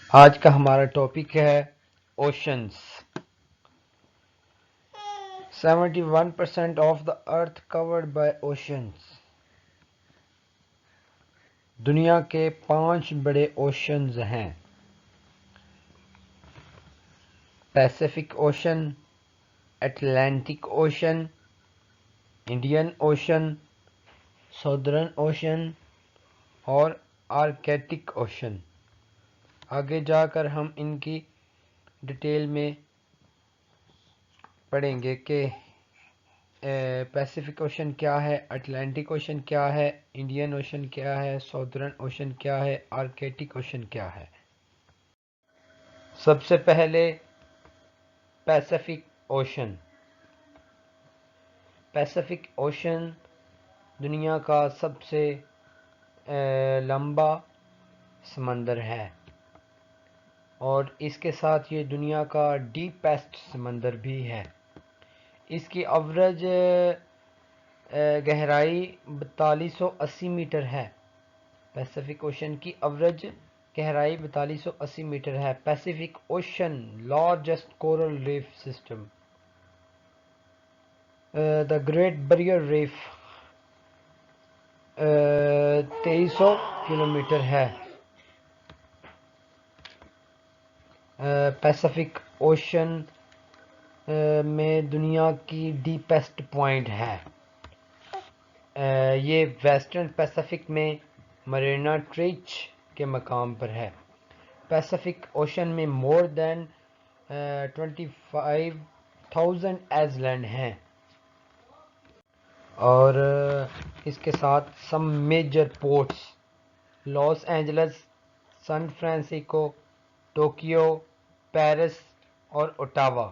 آج کا ہمارا ٹاپک ہے oceans. 71% of the earth covered by oceans. دنیا کے 5 بڑے اوشنز ہیں: Pacific ocean, Atlantic ocean, Indian ocean, southern ocean اور آرکٹک اوشن۔ آگے جا کر ہم ان کی ڈیٹیل میں پڑھیں گے کہ پیسیفک اوشن کیا ہے، اٹلانٹک اوشن کیا ہے، انڈین اوشن کیا ہے، سدرن اوشن کیا ہے، آرکٹک اوشن کیا ہے۔ سب سے پہلے پیسیفک اوشن۔ پیسیفک اوشن دنیا کا سب سے لمبا سمندر ہے اور اس کے ساتھ یہ دنیا کا ڈیپیسٹ سمندر بھی ہے۔ اس کی اوریج گہرائی 4280 میٹر ہے۔ پیسیفک اوشن کی اوریج گہرائی 4280 میٹر ہے۔ Pacific Ocean largest coral reef system. The Great Barrier Reef 2300 kilometre ہے۔ پیسیفک اوشن میں دنیا کی ڈیپیسٹ پوائنٹ ہے۔ یہ ویسٹرن پیسیفک میں مرینا ٹرینچ کے مقام پر ہے۔ پیسیفک اوشن میں مور دین 25,000 آئس لینڈ ہیں اور اس کے ساتھ some major ports: Los Angeles, San Francisco, Tokyo, Paris اور اوٹاوا۔